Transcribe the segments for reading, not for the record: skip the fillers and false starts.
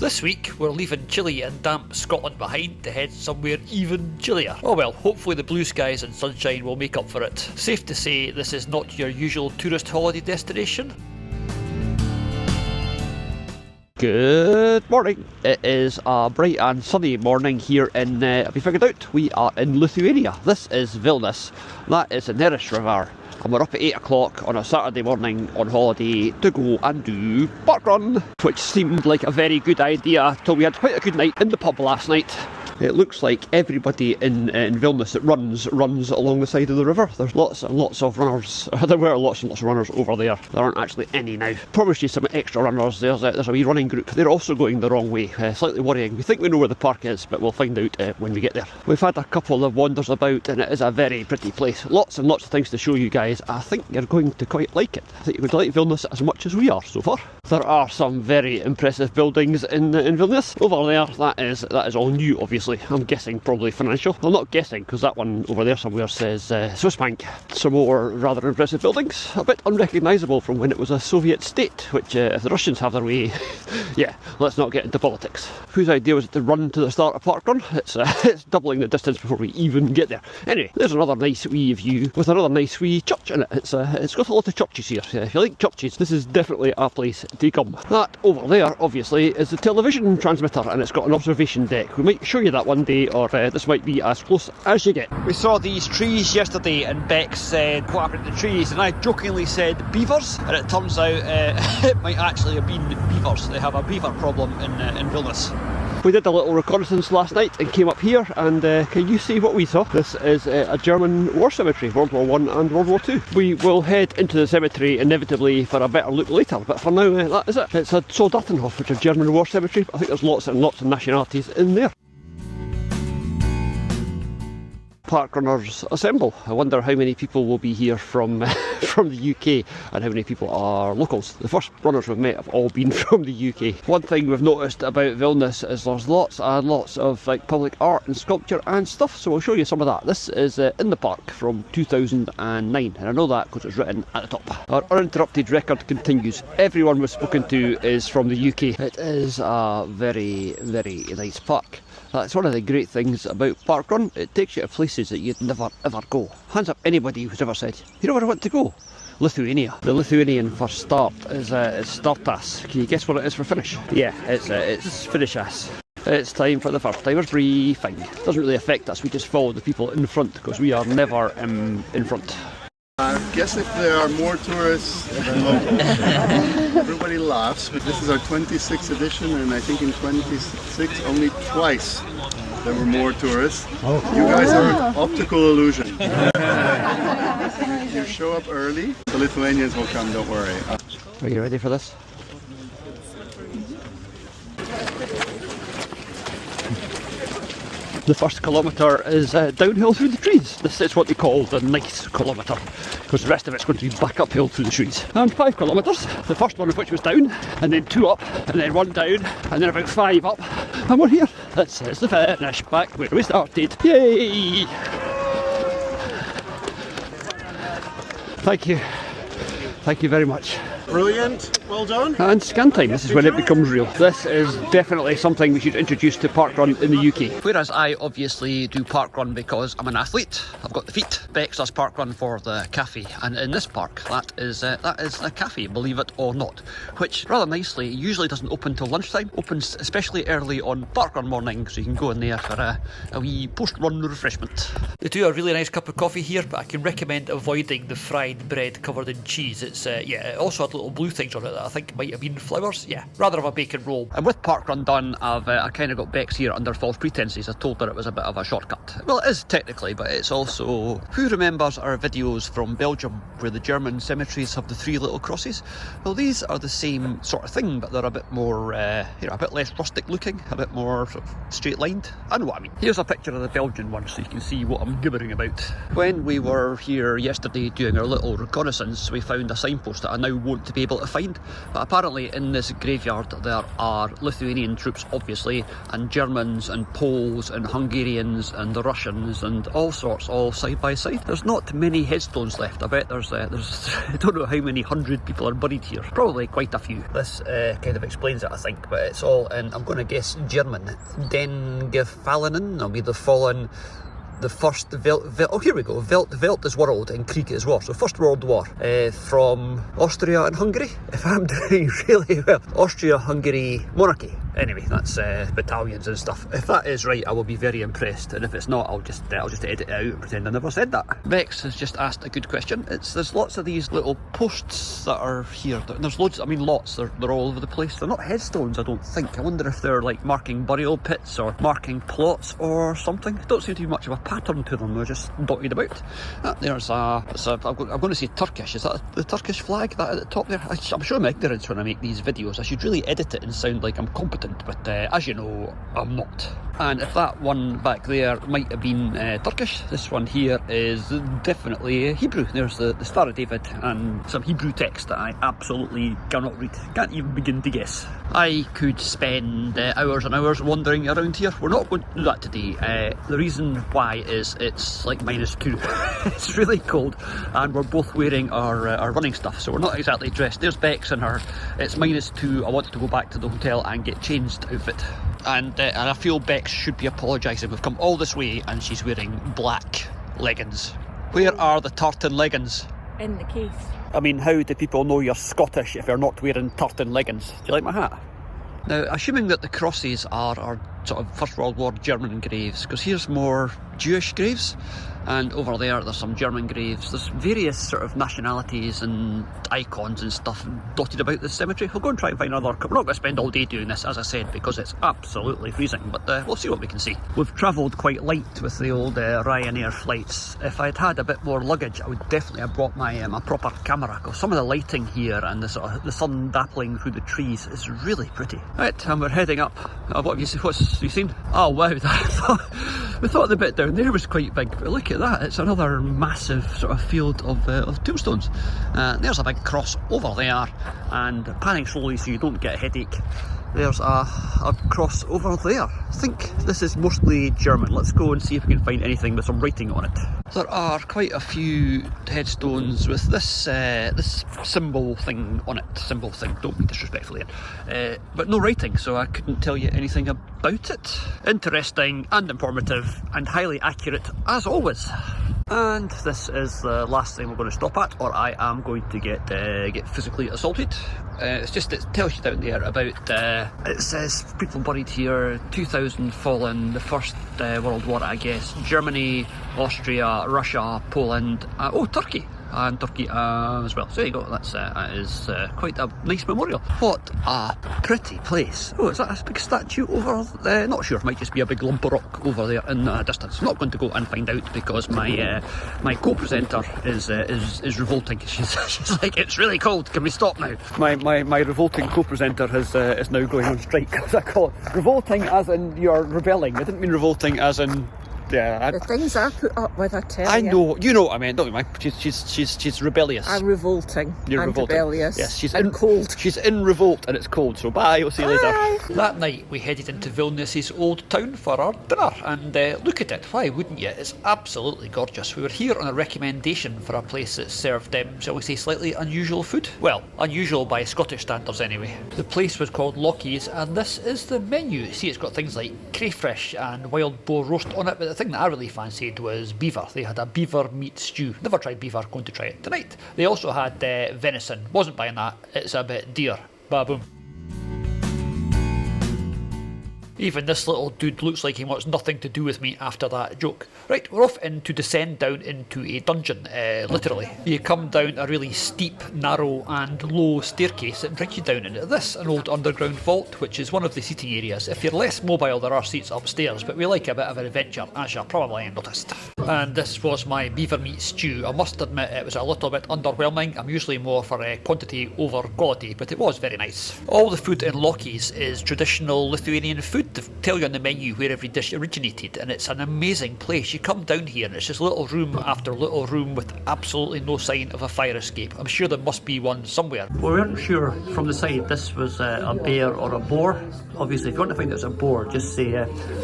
This week we're leaving chilly and damp Scotland behind to head somewhere even chillier. Oh well, hopefully the blue skies and sunshine will make up for it. Safe to say this is not your usual tourist holiday destination. Good morning. It is a bright and sunny morning here in, have you figured out? We are in Lithuania. This is Vilnius. That is the Neris River. And we're up at 8 o'clock on a Saturday morning on holiday to go and do parkrun, which seemed like a very good idea till we had quite a good night in the pub last night. It looks like everybody in Vilnius that runs along the side of the river. There's lots and lots of runners. There were lots and lots of runners over there. There aren't actually any now. Promised you some extra runners. There's a wee running group. They're also going the wrong way. Slightly worrying. We think we know where the park is, but we'll find out when we get there. We've had a couple of wanders about and it is a very pretty place. Lots and lots of things to show you guys. I think you're going to quite like it. I think you're going to like Vilnius as much as we are so far. There are some very impressive buildings in Vilnius. Over there, that is all new, obviously. I'm guessing probably financial. Well, not guessing, because that one over there somewhere says Swiss Bank. Some more rather impressive buildings. A bit unrecognisable from when it was a Soviet state, which if the Russians have their way, yeah, let's not get into politics. Whose idea was it to run to the start of parkrun? It's doubling the distance before we even get there. Anyway, there's another nice wee view with another nice wee church in it. It's got a lot of churches here. If you like churches, this is definitely a place to come. That over there, obviously, is the television transmitter, and it's got an observation deck. We might show you that one day, or this might be as close as you get. We saw these trees yesterday, and Bex said, "What happened to the trees?" And I jokingly said, "Beavers," and it turns out it might actually have been beavers. They have a beaver problem in Vilnius. We did a little reconnaissance last night and came up here, and can you see what we saw? This is a German war cemetery, World War I and World War II. We will head into the cemetery inevitably for a better look later, but for now that is it. It's a Soldatenhof, which is a German war cemetery. I think there's lots and lots of nationalities in there. Parkrunners assemble. I wonder how many people will be here from the UK and how many people are locals. The first runners we've met have all been from the UK. One thing we've noticed about Vilnius is there's lots and lots of public art and sculpture and stuff, so we'll show you some of that. This is in the park from 2009, and I know that because it's written at the top. Our uninterrupted record continues. Everyone we've spoken to is from the UK. It is a very, very nice park. That's one of the great things about parkrun. It takes you to places that you'd never ever go. Hands up anybody who's ever said, "You know where I want to go?" Lithuania. The Lithuanian for start is startas. Can you guess what it is for finish? Yeah, it's finishas. It's time for the first timers briefing. Doesn't really affect us, we just follow the people in front because we are never in front. I guess if there are more tourists than locals. Everybody laughs, but this is our 26th edition, and I think in 26 only twice there were more tourists. You guys are an optical illusion. You show up early, the Lithuanians will come, don't worry. Are you ready for this? The first kilometre is downhill through the trees. This is what they call the nice kilometre, because the rest of it's going to be back uphill through the trees. And 5 kilometres, the first one of which was down, and then 2 up, and then 1 down, and then about 5 up, and we're here. This is the finish, back where we started. Yay! Thank you. Thank you very much. Brilliant, well done. And scan time, this is when it becomes real. This is definitely something we should introduce to parkrun in the UK. Whereas I obviously do parkrun because I'm an athlete, I've got the feet. Bex does parkrun for the cafe, and in this park that is a cafe, believe it or not, which rather nicely usually doesn't open till lunchtime. Opens especially early on parkrun morning, so you can go in there for a wee post-run refreshment. They do a really nice cup of coffee here, but I can recommend avoiding the fried bread covered in cheese. It's yeah, it also had little blue things on it that I think might have been flowers. Yeah, rather of a bacon roll. And with parkrun done, I kind of got Bex here under false pretences. I told her it was a bit of a shortcut. Well, it is technically, but it's also... Who remembers our videos from Belgium where the German cemeteries have the 3 little crosses? Well, these are the same sort of thing, but they're a bit more, a bit less rustic looking, a bit more sort of straight lined. I know what I mean. Here's a picture of the Belgian one so you can see what I'm gibbering about. When we were here yesterday doing our little reconnaissance, we found a signpost that I now won't to be able to find. But apparently in this graveyard there are Lithuanian troops, obviously, and Germans and Poles and Hungarians and the Russians and all sorts, all side by side. There's not many headstones left. I bet there's I don't know how many hundred people are buried here. Probably quite a few. This kind of explains it, I think, but it's all in, I'm going to guess, German. Den Gefallenen, will be the fallen. The first oh, here we go. Welt is world and Krieg is war. So First World War from Austria and Hungary. If I'm doing really well, Austria-Hungary monarchy. Anyway, that's battalions and stuff. If that is right, I will be very impressed. And if it's not, I'll just edit it out and pretend I never said that. Bex has just asked a good question. There's lots of these little posts that are here. There's loads. I mean, lots. They're all over the place. They're not headstones, I don't think. I wonder if they're like marking burial pits or marking plots or something. Don't seem to be much of a pattern to them. They're just dotted about. There's I'm going to say Turkish. Is that the Turkish flag that at the top there? I'm sure I'm ignorant when I make these videos. I should really edit it and sound like I'm competent. But as you know, I'm not. And if that one back there might have been Turkish, this one here is definitely Hebrew. There's the Star of David and some Hebrew text that I absolutely cannot read. Can't even begin to guess. I could spend hours and hours wandering around here. We're not going to do that today. The reason why is it's like -2. It's really cold and we're both wearing our running stuff, so we're not exactly dressed. There's Bex and her. It's -2. I wanted to go back to the hotel and get changed outfit. And I feel Bex should be apologising. We've come all this way and she's wearing black leggings. Where are the tartan leggings? In the case. I mean, how do people know you're Scottish if you're not wearing tartan leggings? Do you like my hat? Now, assuming that the crosses are sort of First World War German graves, because here's more Jewish graves, and over there's some German graves. There's various sort of nationalities and icons and stuff dotted about this cemetery. We'll go and try and find another. We're not going to spend all day doing this, as I said, because it's absolutely freezing, but we'll see what we can see. We've travelled quite light with the old Ryanair flights. If I'd had a bit more luggage, I would definitely have brought my proper camera, because some of the lighting here and the sun dappling through the trees is really pretty. Right, and we're heading up. What have you seen? Oh wow, we thought the bit down there was quite big, but look at that, it's another massive sort of field of tombstones. There's a big cross over there, and panning slowly so you don't get a headache. There's a cross over there. I think this is mostly German. Let's go and see if we can find anything with some writing on it. There are quite a few headstones with this this symbol thing on it. Symbol thing, don't be disrespectful here. But no writing, so I couldn't tell you anything about it. Interesting and informative and highly accurate as always. And this is the last thing we're going to stop at, or I am going to get physically assaulted. It tells you down there about, it says people buried here, 2,000 fallen, the First World War, I guess, Germany, Austria, Russia, Poland, Turkey. And Turkey as well. So there you go, that is quite a nice memorial. What a pretty place. Oh, is that a big statue over there? Not sure, it might just be a big lump of rock over there in the distance. Not going to go and find out because my co-presenter is revolting. She's like, it's really cold, can we stop now? My revolting co-presenter is now going on strike, as I call it. Revolting as in you're rebelling. I didn't mean revolting as in... Yeah, the things I put up with, I tell you. I know, you know what I mean, don't you, Mike? She's rebellious. I'm revolting. You're and revolting. Rebellious. Yes, she's and cold. She's in revolt and it's cold, so bye, we'll see you later. That night we headed into Vilnius's old town for our dinner, and look at it, why wouldn't you? It's absolutely gorgeous. We were here on a recommendation for a place that served, shall we say, slightly unusual food. Well, unusual by Scottish standards anyway. The place was called Lockie's, and this is the menu. See, it's got things like crayfish and wild boar roast on it, but the thing that I really fancied was beaver. They had a beaver meat stew. Never tried beaver, going to try it tonight. They also had venison. Wasn't buying that, it's a bit dear. Ba-boom. Even this little dude looks like he wants nothing to do with me after that joke. Right, we're off to descend down into a dungeon, literally. You come down a really steep, narrow and low staircase that brings you down into this, an old underground vault, which is one of the seating areas. If you're less mobile, there are seats upstairs, but we like a bit of an adventure, as you probably noticed. And this was my beaver meat stew. I must admit it was a little bit underwhelming. I'm usually more for quantity over quality, but it was very nice. All the food in Lockie's is traditional Lithuanian food. They tell you on the menu where every dish originated, and it's an amazing place. You come down here and it's just little room after little room with absolutely no sign of a fire escape. I'm sure there must be one somewhere. We weren't sure from the side this was a bear or a boar. Obviously, if you want to find out it's a boar, just say,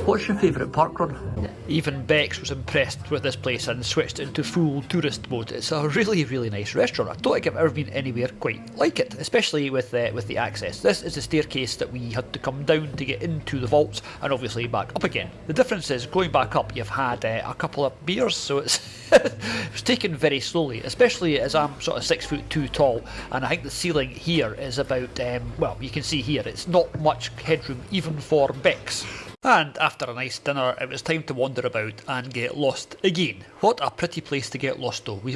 what's your favourite parkrun? Even Bex was impressed with this place and switched into full tourist mode. It's a really, really nice restaurant. I don't think I've ever been anywhere quite like it, especially with the access. This is the staircase that we had to come down to get into the vaults and obviously back up again. The difference is going back up you've had a couple of beers, so it's it's taken very slowly, especially as I'm sort of 6'2" tall, and I think the ceiling here is about, well, you can see here, it's not much headroom even for Bex. And after a nice dinner, it was time to wander about and get lost again. What a pretty place to get lost though. We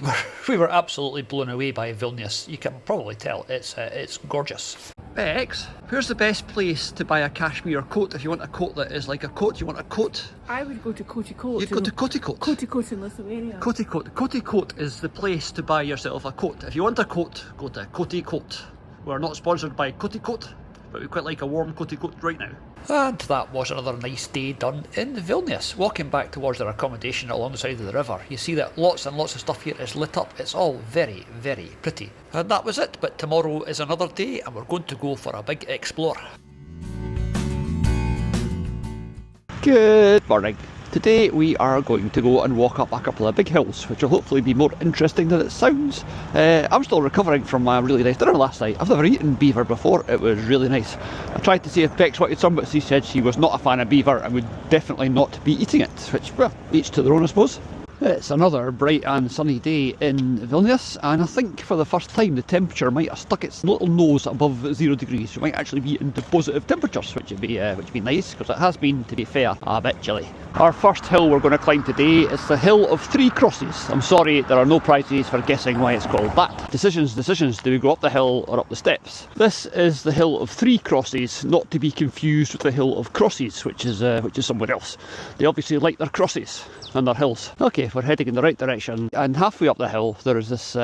were absolutely blown away by Vilnius. You can probably tell it's gorgeous. Bex, where's the best place to buy a cashmere coat if you want a coat that is like a coat? You want a coat? I would go to Kotikot. You'd go to Kotikot? Kotikot in Lithuania. Kotikot. Kotikot is the place to buy yourself a coat. If you want a coat, go to Kotikot. We're not sponsored by Kotikot, but we quite like a warm Kotikot right now. And that was another nice day done in Vilnius. Walking back towards their accommodation along the side of the river, you see that lots and lots of stuff here is lit up. It's all very, very pretty. And that was it, but tomorrow is another day and we're going to go for a big explore. Good morning. Today we are going to go and walk up a couple of big hills, which will hopefully be more interesting than it sounds. I'm still recovering from a really nice dinner last night. I've never eaten beaver before, it was really nice. I tried to see if Bex wanted some, but she said she was not a fan of beaver and would definitely not be eating it, which, well, each to their own I suppose. It's another bright and sunny day in Vilnius, and I think for the first time the temperature might have stuck its little nose above 0 degrees. We might actually be into positive temperatures, which would be nice, because it has been, to be fair, a bit chilly. Our first hill we're going to climb today is the Hill of Three Crosses. I'm sorry, there are no prizes for guessing why it's called that. Decisions, do we go up the hill or up the steps? This is the Hill of Three Crosses, not to be confused with the Hill of Crosses, which is somewhere else. They obviously like their crosses and their hills. Okay, we're heading in the right direction, and halfway up the hill there is this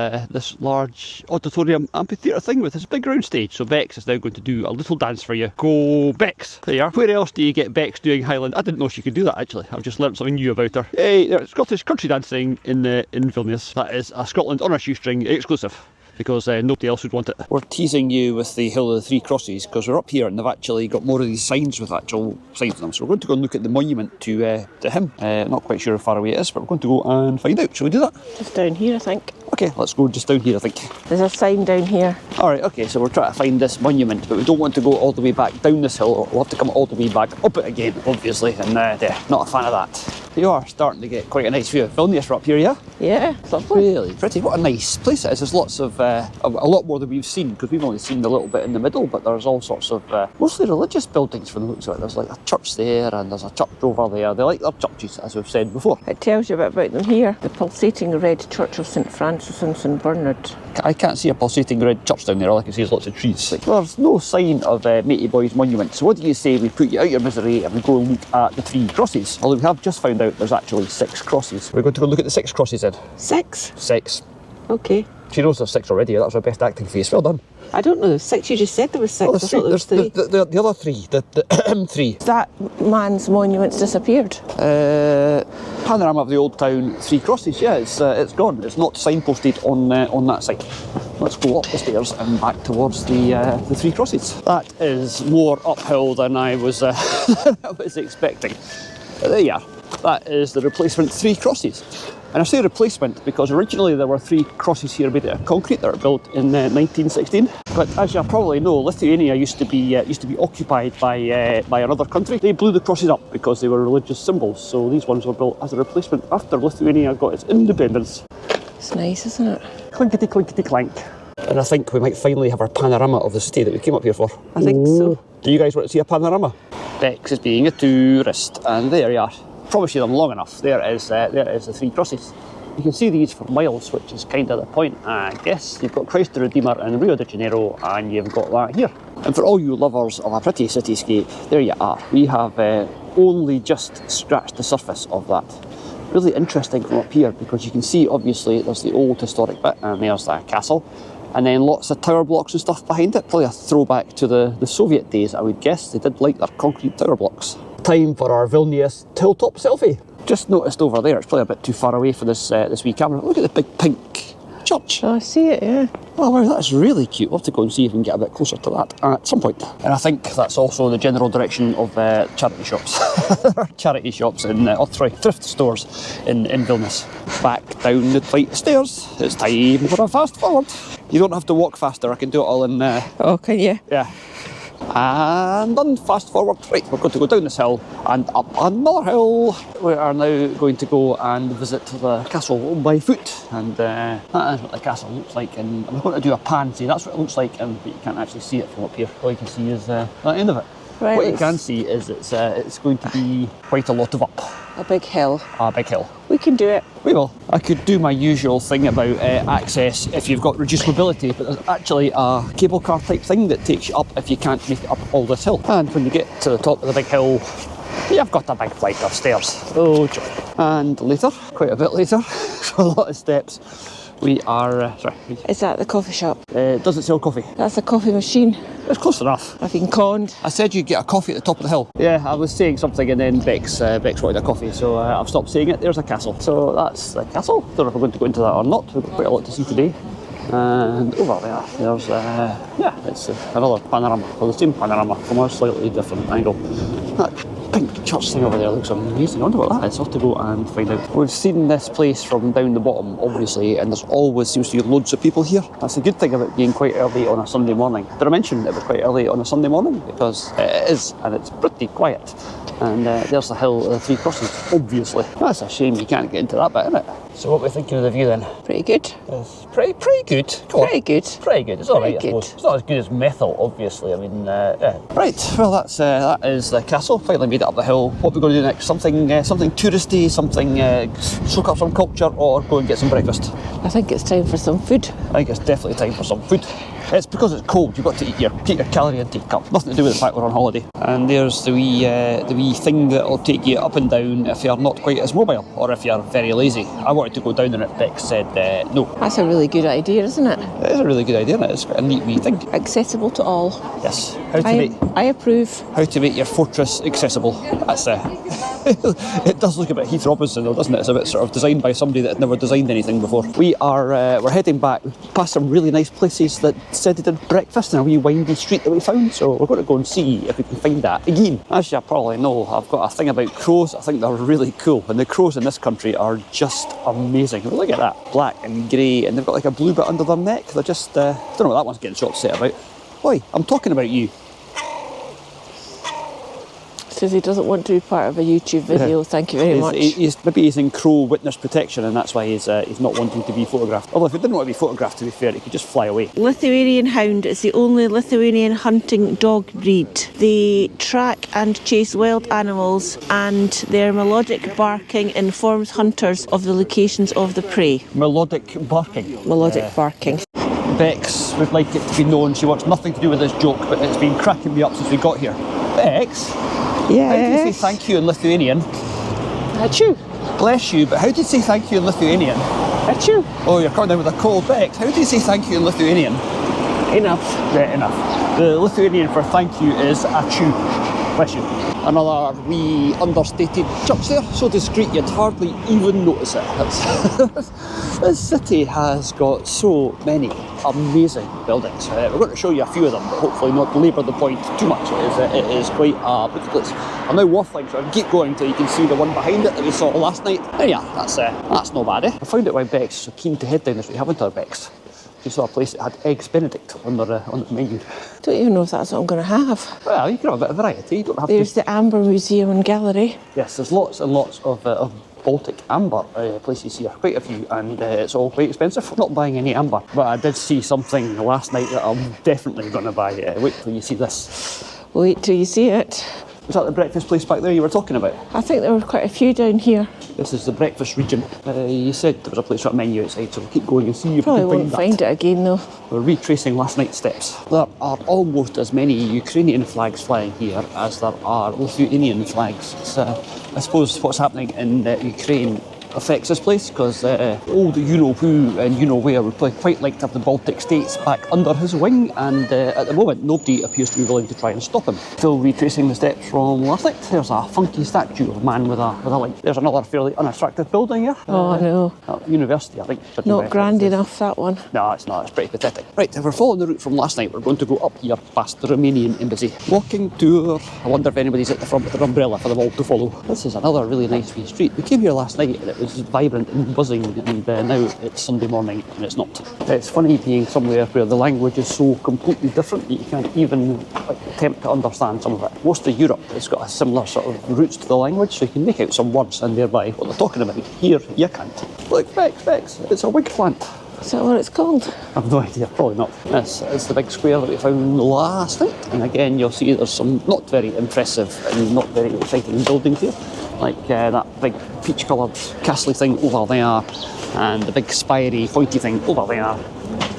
large auditorium amphitheatre thing with this big round stage. So Bex is now going to do a little dance for you. Go Bex! There you are. Where else do you get Bex doing Highland? I didn't know she could do that actually. I've just learnt something new about her. Hey, there's Scottish country dancing in Vilnius. That is a Scotland on a shoestring exclusive, because nobody else would want it. We're teasing you with the Hill of the Three Crosses because we're up here and they've actually got more of these signs with actual signs on them. So we're going to go and look at the monument to him. Not quite sure how far away it is, but we're going to go and find out. Shall we do that? Just down here, I think. Okay, let's go just down here, I think. There's a sign down here. Alright, okay, so we're trying to find this monument, but we don't want to go all the way back down this hill. We'll have to come all the way back up it again, obviously, and not a fan of that. You are starting to get quite a nice view of Vilnius right up here, yeah? Yeah, it's lovely. Really pretty. What a nice place it is. There's lots of, a lot more than we've seen, because we've only seen a little bit in the middle, but there's all sorts of, mostly religious buildings from the looks of it. There's like a church there, and there's a church over there. They like their churches, as we've said before. It tells you a bit about them here. The pulsating red church of St Francis and St Bernard. I can't see a pulsating red church down there. All I can see is lots of trees. There's no sign of Matey Boy's monument. So what do you say we put you out your misery and we go and look at the three crosses? Although we have just found out there's actually 6 crosses. We're going to go look at the 6 crosses then. 6? 6. Okay. She knows there's 6 already. That was her best acting face. Well done. I don't know, 6. You just said there was 6. Oh, I thought there was 3. The other 3. The 3. That man's monument's disappeared. Panorama of the old town, 3 crosses. Yeah, it's gone. It's not signposted on that side. Let's go up the stairs and back towards the 3 crosses. That is more uphill than I was expecting. But there you are. That is the replacement 3 crosses. And I say replacement because originally there were 3 crosses here made out of concrete that were built in 1916. But as you probably know, Lithuania used to be occupied by another country. They blew the crosses up because they were religious symbols. So these ones were built as a replacement after Lithuania got its independence. It's nice, isn't it? Clinkety clinkety clank. And I think we might finally have our panorama of the city that we came up here for. I think so. Do you guys want to see a panorama? Bex is being a tourist, and there you are. Promise you them long enough. There is the 3 crosses. You can see these for miles, which is kind of the point, I guess. You've got Christ the Redeemer in Rio de Janeiro, and you've got that here. And for all you lovers of a pretty cityscape, there you are. We have only just scratched the surface of that. really interesting from up here because you can see obviously there's the old historic bit and there's the castle. And then lots of tower blocks and stuff behind it. Probably a throwback to the Soviet days, I would guess. They did like their concrete tower blocks. Time for our Vilnius hilltop selfie. Just noticed over there, it's probably a bit too far away for this this wee camera. Look at the big pink church. Oh, I see it, yeah. Oh wow, that's really cute. We'll have to go and see if we can get a bit closer to that at some point. And I think that's also the general direction of charity shops. There are charity shops in, thrift stores in Vilnius. Back down the flight of stairs. It's time for a fast forward. You don't have to walk faster, I can do it all in... Oh, can you? Yeah. And done, fast forward. Right, we're going to go down this hill and up another hill. We are now going to go and visit the castle by foot. And that is what the castle looks like. And I'm going to do a pan, see, that's what it looks like, but you can't actually see it from up here. All you can see is the end of it. Right, what you can see is it's going to be quite a lot of up. a big hill. A big hill. We can do it. We will. I could do my usual thing about access if you've got reduced mobility, but there's actually a cable car type thing that takes you up if you can't make it up all this hill. And when you get to the top of the big hill, you've got a big flight of stairs. Oh joy. And later, quite a bit later, a lot of steps, we are... sorry. Is that the coffee shop? It doesn't sell coffee. That's a coffee machine. It's close enough. I've been conned. I said you'd get a coffee at the top of the hill. Yeah, I was saying something and then Bex wanted a coffee, so I've stopped saying it. There's a castle. So that's the castle. Don't know if we're going to go into that or not. We've got quite a lot to see today. And over there, there's, it's another panorama. Well, the same panorama from a slightly different angle. That pink church thing over there looks amazing. I wonder what that is. I'll have to go and find out. We've seen this place from down the bottom, obviously, and there's always seems to be loads of people here. That's the good thing about being quite early on a Sunday morning. Did I mention it was quite early on a Sunday morning? Because it is, and it's pretty quiet. And there's the hill of the Three Crosses, obviously. That's a shame you can't get into that bit, isn't it? So what are we thinking of the view then? Pretty good. It's pretty good. Pretty good. Pretty good. It's alright, I Pretty good. suppose. It's not as good as Methil, obviously. I mean, yeah. Right, well that is the castle. Finally made it up the hill. What are we going to do next? Something touristy, something soak up some culture, or go and get some breakfast? I think it's time for some food. I think it's definitely time for some food. It's because it's cold, you've got to eat your calorie intake up. Nothing to do with the fact we're on holiday. And there's the wee thing that'll take you up and down if you're not quite as mobile, or if you're very lazy. I wanted to go down and it, Bex said no. That's a really good idea, isn't it? It is a really good idea, isn't it? It's quite a neat wee thing. Accessible to all. Yes. I approve. How to make your fortress accessible. That's it does look a bit Heath Robinson though, doesn't it? It's a bit sort of designed by somebody that had never designed anything before. We're heading back past some really nice places that said they did breakfast in a wee windy street that we found, so we're going to go and see if we can find that. Again, as you probably know, I've got a thing about crows. I think they're really cool, and the crows in this country are just amazing. Look at that, black and grey, and they've got like a blue bit under their neck. They're just, don't know what that one's getting so upset about. Oi, I'm talking about you. Says he doesn't want to be part of a YouTube video. Thank you very much. Maybe he's in crow witness protection, and that's why he's not wanting to be photographed. Although if he didn't want to be photographed, to be fair, he could just fly away. Lithuanian Hound is the only Lithuanian hunting dog breed. They track and chase wild animals, and their melodic barking informs hunters of the locations of the prey. Melodic barking. Melodic barking. Bex would like it to be known she wants nothing to do with this joke, but it's been cracking me up since we got here. Bex? Yes. How do you say thank you in Lithuanian? Achoo. Bless you, but how do you say thank you in Lithuanian? Achoo. Oh, you're coming down with a cold, Bex. How do you say thank you in Lithuanian? Enough. Yeah, enough. The Lithuanian for thank you is achoo. Bless you. Another wee understated church there, so discreet you'd hardly even notice it. This city has got so many amazing buildings. We're going to show you a few of them, but hopefully not belabour the point too much. It is quite a beautiful place. I'm now waffling, so I can keep going until you can see the one behind it that we saw last night. And yeah, that's no bad, eh? I found out why Bex is so keen to head down this way, haven't I, Bex? You saw a place that had eggs Benedict on the menu. Don't even know if that's what I'm going to have. Well, you can have a bit of variety. You don't have There's the Amber Museum and Gallery. Yes, there's lots and lots of Baltic amber places here, quite a few, and it's all quite expensive. I'm not buying any amber, but I did see something last night that I'm definitely going to buy. Wait till you see this. Wait till you see it. Was that the breakfast place back there you were talking about? I think there were quite a few down here. This is the breakfast region. You said there was a place with a menu outside, so we'll keep going and see if Probably we can won't find find it again though. We're retracing last night's steps. There are almost as many Ukrainian flags flying here as there are Lithuanian flags. It's, I suppose what's happening in Ukraine affects this place, because old you-know-who and you-know-where would quite like to have the Baltic states back under his wing, and at the moment nobody appears to be willing to try and stop him. Still retracing the steps from last night, there's a funky statue of a man with a light. There's another fairly unattractive building here. Oh, no. University, I think. Not grand enough, that one. No, it's not. It's pretty pathetic. Right, if we're following the route from last night, we're going to go up here past the Romanian embassy. Walking tour. I wonder if anybody's at the front with their umbrella for them all to follow. This is another really nice wee street. We came here last night and it was vibrant and buzzing, and now it's Sunday morning and it's not. It's funny being somewhere where the language is so completely different that you can't even attempt to understand some of it. Most of Europe has got a similar sort of roots to the language, so you can make out some words and thereby what they're talking about. Here, you can't. Look, Bex, it's a wig plant. Is that what it's called? I've no idea, probably not. This is the big square that we found last night. And again, you'll see there's some not very impressive and not very exciting buildings here. Like that big peach-coloured castle thing over there, and the big spirey, pointy thing over there.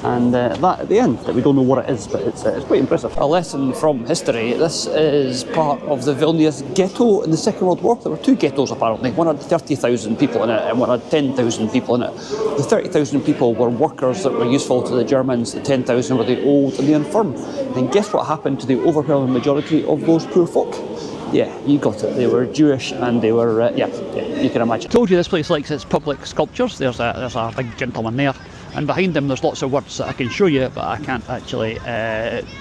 And that at the end, that we don't know what it is, but it's quite impressive. A lesson from history. This is part of the Vilnius ghetto in the Second World War. There were two ghettos apparently. One had 30,000 people in it and one had 10,000 people in it. The 30,000 people were workers that were useful to the Germans. The 10,000 were the old and the infirm. And guess what happened to the overwhelming majority of those poor folk? Yeah, you got it. They were Jewish and they were, yeah, you can imagine. Told you this place likes its public sculptures. There's a big gentleman there. And behind him there's lots of words that I can show you, but I can't actually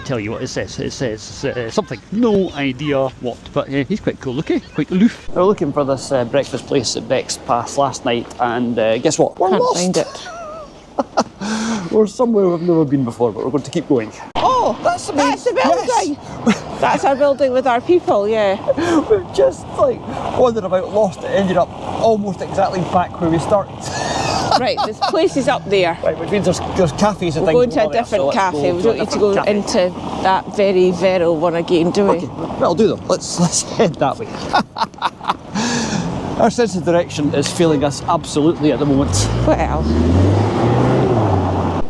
tell you what it says. It says something. No idea what, but he's quite cool looking, quite aloof. We're looking for this breakfast place that Bex passed last night, and guess what? We're Can't lost. find it. We're somewhere we've never been before, but we're going to keep going. Oh, that's the building! Yes. That's our building with our people, yeah. We've just wandered about, lost it, ended up almost exactly back where we started. Right, this place is up there. Right, which means there's cafes and We're things. going to a different cafe. We don't need to go into that very virile one again, do we? Okay, that'll do though. Let's head that way. Our sense of direction is failing us absolutely at the moment. Well,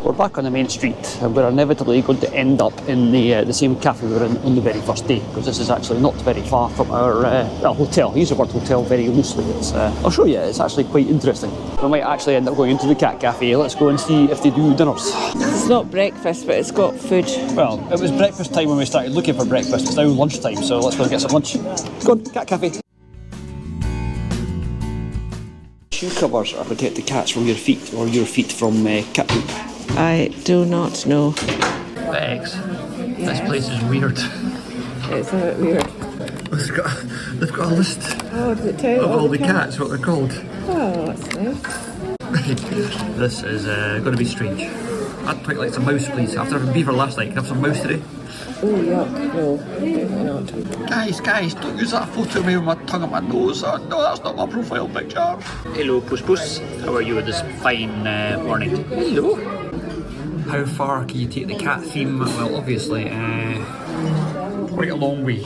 We're back on the main street and we're inevitably going to end up in the same cafe we were in on the very first day, because this is actually not very far from our hotel. I use the word hotel very loosely. I'll show you, it's actually quite interesting. We might actually end up going into the cat cafe. Let's go and see if they do dinners. it's not breakfast, but it's got food. Well, it was breakfast time when we started looking for breakfast. It's now lunchtime, so let's go and get some lunch. Go on, cat cafe. Shoe covers are protect the cats from your feet, or your feet from cat poop. I do not know. Bex, this place is weird. It's a bit weird. They've got a list Oh, does it tell of all the cats, what they're called. Oh, that's nice. This is going to be strange. I'd quite like some mouse, please. After having beaver last night, can I have some mouse today? Oh, yuck. No, definitely not. Guys, don't use that photo of me with my tongue at my nose. Oh, no, that's not my profile picture. Hello, Puss. How are you this fine morning? Hello. How far can you take the cat theme? Well, obviously, quite a long way.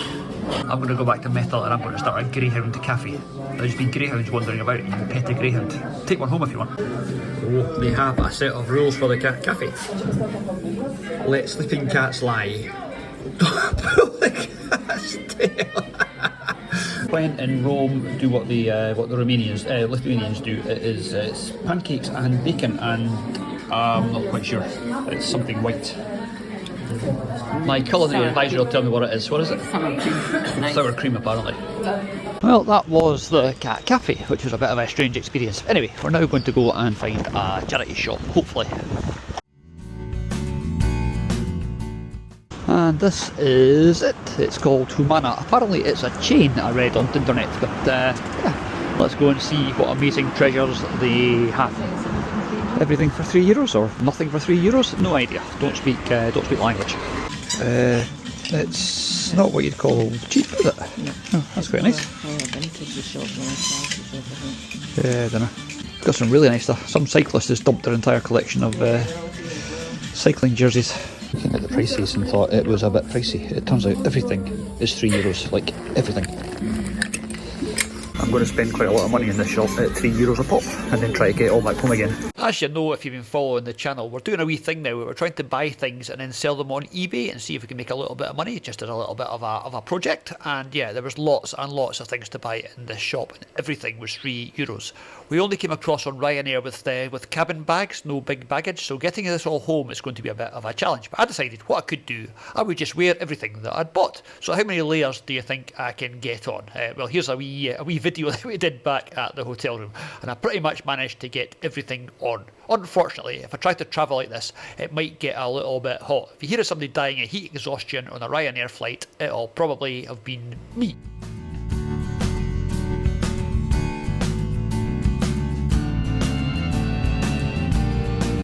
I'm going to go back to Metal and I'm going to start a greyhound cafe. There's been greyhounds wandering about and you can pet a greyhound. Take one home if you want. Oh, they have a set of rules for the cat cafe. Let sleeping cats lie. Don't pull the cat's tail. When in Rome, do what the Lithuanians do. It is it's pancakes and bacon, and I'm not quite sure. It's something white. My culinary advisor will tell me what it is. What is it? Sour cream. Sour cream, apparently. Well, that was the cat cafe, which was a bit of a strange experience. Anyway, we're now going to go and find a charity shop, hopefully. And this is it. It's called Humana. Apparently it's a chain, I read on the internet, but yeah. Let's go and see what amazing treasures they have. Everything for €3 or nothing for €3? No idea. Don't speak language. It's not what you'd call cheap, is it? Oh, that's quite nice. Yeah, I don't know. Got some really nice stuff. Some cyclist has dumped their entire collection of cycling jerseys. Looking at the prices and thought it was a bit pricey. It turns out everything is €3, like everything. I'm going to spend quite a lot of money in this shop at €3 a pop and then try to get it all back home again. As you know, if you've been following the channel, we're doing a wee thing now where we're trying to buy things and then sell them on eBay and see if we can make a little bit of money, just as a little bit of a project. And yeah, there was lots and lots of things to buy in this shop, and everything was €3. We only came across on Ryanair with cabin bags, no big baggage, so getting this all home is going to be a bit of a challenge. But I decided what I could do, I would just wear everything that I'd bought. So how many layers do you think I can get on? Well, here's a wee video that we did back at the hotel room, and I pretty much managed to get everything on. Unfortunately, if I try to travel like this, it might get a little bit hot. If you hear of somebody dying of heat exhaustion on a Ryanair flight, it'll probably have been me.